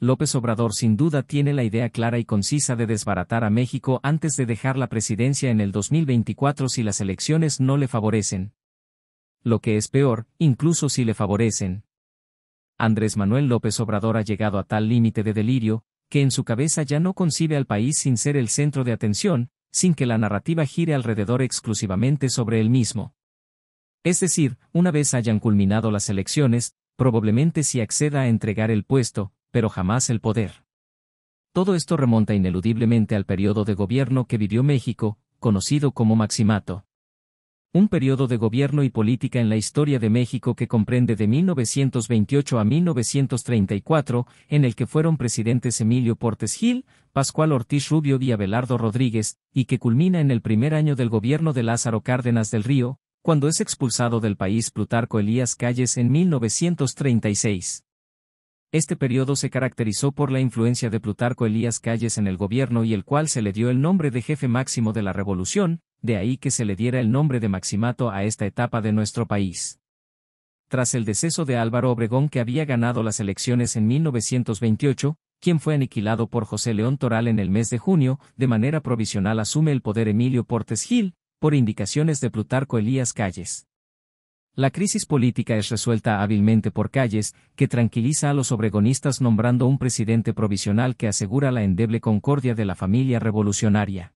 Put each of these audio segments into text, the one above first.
López Obrador sin duda tiene la idea clara y concisa de desbaratar a México antes de dejar la presidencia en el 2024 si las elecciones no le favorecen. Lo que es peor, incluso si le favorecen. Andrés Manuel López Obrador ha llegado a tal límite de delirio, que en su cabeza ya no concibe al país sin ser el centro de atención, sin que la narrativa gire alrededor exclusivamente sobre él mismo. Es decir, una vez hayan culminado las elecciones, probablemente sí acceda a entregar el puesto, pero jamás el poder. Todo esto remonta ineludiblemente al periodo de gobierno que vivió México, conocido como Maximato. Un periodo de gobierno y política en la historia de México que comprende de 1928 a 1934, en el que fueron presidentes Emilio Portes Gil, Pascual Ortiz Rubio y Abelardo Rodríguez, y que culmina en el primer año del gobierno de Lázaro Cárdenas del Río, cuando es expulsado del país Plutarco Elías Calles en 1936. Este periodo se caracterizó por la influencia de Plutarco Elías Calles en el gobierno y el cual se le dio el nombre de jefe máximo de la revolución, de ahí que se le diera el nombre de Maximato a esta etapa de nuestro país. Tras el deceso de Álvaro Obregón, que había ganado las elecciones en 1928, quien fue aniquilado por José León Toral en el mes de junio, de manera provisional asume el poder Emilio Portes Gil, por indicaciones de Plutarco Elías Calles. La crisis política es resuelta hábilmente por Calles, que tranquiliza a los obregonistas nombrando un presidente provisional que asegura la endeble concordia de la familia revolucionaria.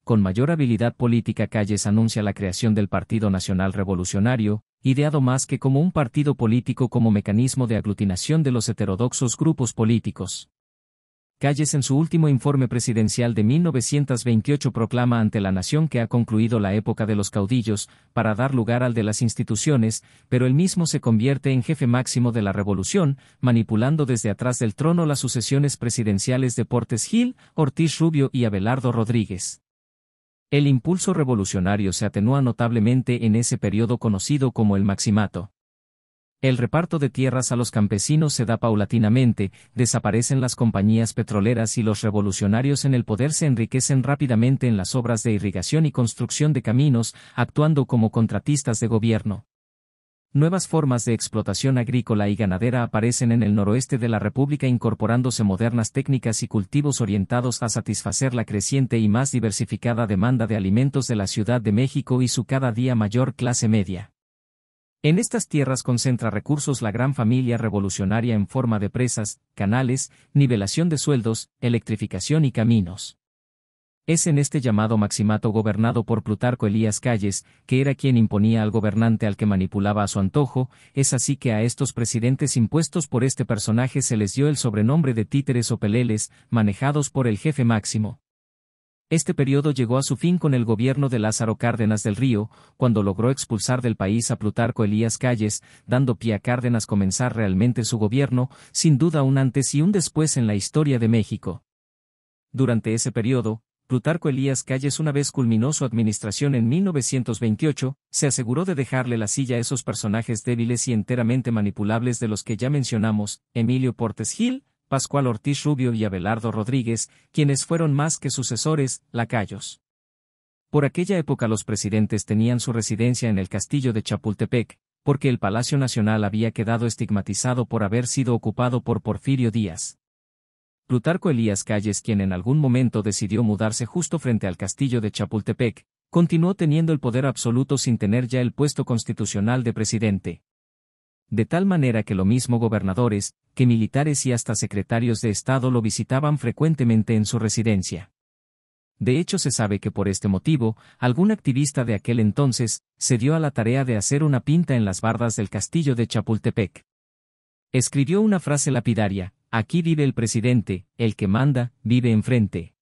Con mayor habilidad política, Calles anuncia la creación del Partido Nacional Revolucionario, ideado más que como un partido político como mecanismo de aglutinación de los heterodoxos grupos políticos. Calles en su último informe presidencial de 1928 proclama ante la nación que ha concluido la época de los caudillos, para dar lugar al de las instituciones, pero él mismo se convierte en jefe máximo de la revolución, manipulando desde atrás del trono las sucesiones presidenciales de Portes Gil, Ortiz Rubio y Abelardo Rodríguez. El impulso revolucionario se atenúa notablemente en ese periodo conocido como el Maximato. El reparto de tierras a los campesinos se da paulatinamente, desaparecen las compañías petroleras y los revolucionarios en el poder se enriquecen rápidamente en las obras de irrigación y construcción de caminos, actuando como contratistas de gobierno. Nuevas formas de explotación agrícola y ganadera aparecen en el noroeste de la República, incorporándose modernas técnicas y cultivos orientados a satisfacer la creciente y más diversificada demanda de alimentos de la Ciudad de México y su cada día mayor clase media. En estas tierras concentra recursos la gran familia revolucionaria en forma de presas, canales, nivelación de sueldos, electrificación y caminos. Es en este llamado Maximato gobernado por Plutarco Elías Calles, que era quien imponía al gobernante al que manipulaba a su antojo, es así que a estos presidentes impuestos por este personaje se les dio el sobrenombre de títeres o peleles, manejados por el jefe máximo. Este periodo llegó a su fin con el gobierno de Lázaro Cárdenas del Río, cuando logró expulsar del país a Plutarco Elías Calles, dando pie a Cárdenas comenzar realmente su gobierno, sin duda un antes y un después en la historia de México. Durante ese periodo, Plutarco Elías Calles, una vez culminó su administración en 1928, se aseguró de dejarle la silla a esos personajes débiles y enteramente manipulables de los que ya mencionamos, Emilio Portes Gil, Pascual Ortiz Rubio y Abelardo Rodríguez, quienes fueron más que sucesores, lacayos. Por aquella época los presidentes tenían su residencia en el castillo de Chapultepec, porque el Palacio Nacional había quedado estigmatizado por haber sido ocupado por Porfirio Díaz. Plutarco Elías Calles, quien en algún momento decidió mudarse justo frente al castillo de Chapultepec, continuó teniendo el poder absoluto sin tener ya el puesto constitucional de presidente. De tal manera que lo mismo gobernadores, que militares y hasta secretarios de Estado lo visitaban frecuentemente en su residencia. De hecho se sabe que por este motivo, algún activista de aquel entonces, se dio a la tarea de hacer una pinta en las bardas del castillo de Chapultepec. Escribió una frase lapidaria: "Aquí vive el presidente, el que manda, vive enfrente".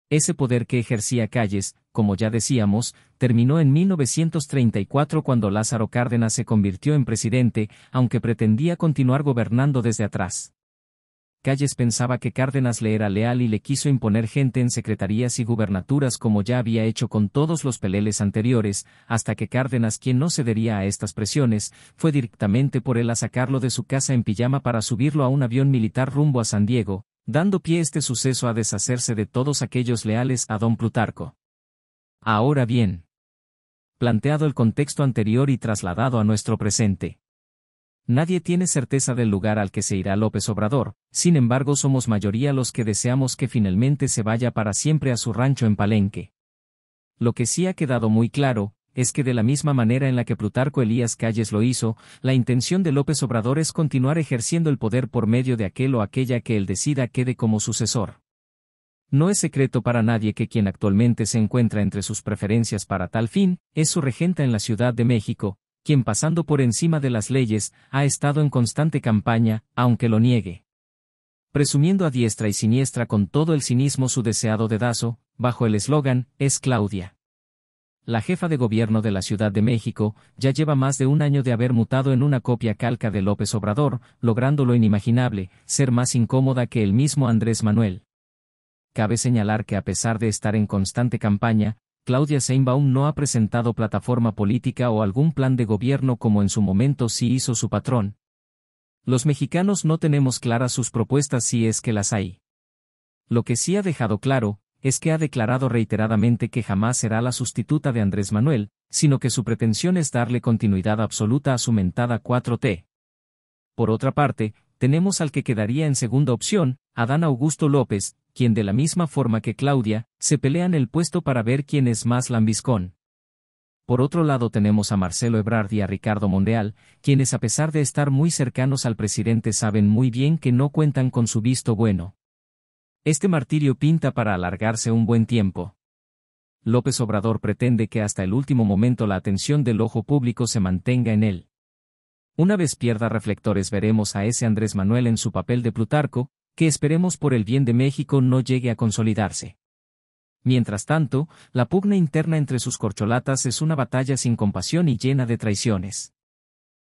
Ese poder que ejercía Calles, como ya decíamos, terminó en 1934 cuando Lázaro Cárdenas se convirtió en presidente, aunque pretendía continuar gobernando desde atrás. Calles pensaba que Cárdenas le era leal y le quiso imponer gente en secretarías y gubernaturas como ya había hecho con todos los peleles anteriores, hasta que Cárdenas, quien no cedería a estas presiones, fue directamente por él a sacarlo de su casa en pijama para subirlo a un avión militar rumbo a San Diego, dando pie este suceso a deshacerse de todos aquellos leales a don Plutarco. Ahora bien, planteado el contexto anterior y trasladado a nuestro presente, Nadie tiene certeza del lugar al que se irá López Obrador, sin embargo somos mayoría los que deseamos que finalmente se vaya para siempre a su rancho en Palenque. Lo que sí ha quedado muy claro, es que de la misma manera en la que Plutarco Elías Calles lo hizo, la intención de López Obrador es continuar ejerciendo el poder por medio de aquel o aquella que él decida quede como sucesor. No es secreto para nadie que quien actualmente se encuentra entre sus preferencias para tal fin, es su regenta en la Ciudad de México, quien pasando por encima de las leyes, ha estado en constante campaña, aunque lo niegue. Presumiendo a diestra y siniestra con todo el cinismo su deseado dedazo, bajo el eslogan, es Claudia. La jefa de gobierno de la Ciudad de México, ya lleva más de un año de haber mutado en una copia calca de López Obrador, logrando lo inimaginable, ser más incómoda que el mismo Andrés Manuel. Cabe señalar que a pesar de estar en constante campaña, Claudia Sheinbaum no ha presentado plataforma política o algún plan de gobierno como en su momento sí hizo su patrón. Los mexicanos no tenemos claras sus propuestas si es que las hay. Lo que sí ha dejado claro, es que ha declarado reiteradamente que jamás será la sustituta de Andrés Manuel, sino que su pretensión es darle continuidad absoluta a su mentada 4T. Por otra parte, tenemos al que quedaría en segunda opción, Adán Augusto López, quien de la misma forma que Claudia, se pelean el puesto para ver quién es más lambiscón. Por otro lado tenemos a Marcelo Ebrard y a Ricardo Monreal, quienes a pesar de estar muy cercanos al presidente saben muy bien que no cuentan con su visto bueno. Este martirio pinta para alargarse un buen tiempo. López Obrador pretende que hasta el último momento la atención del ojo público se mantenga en él. Una vez pierda reflectores veremos a ese Andrés Manuel en su papel de Plutarco, que esperemos por el bien de México no llegue a consolidarse. Mientras tanto, la pugna interna entre sus corcholatas es una batalla sin compasión y llena de traiciones.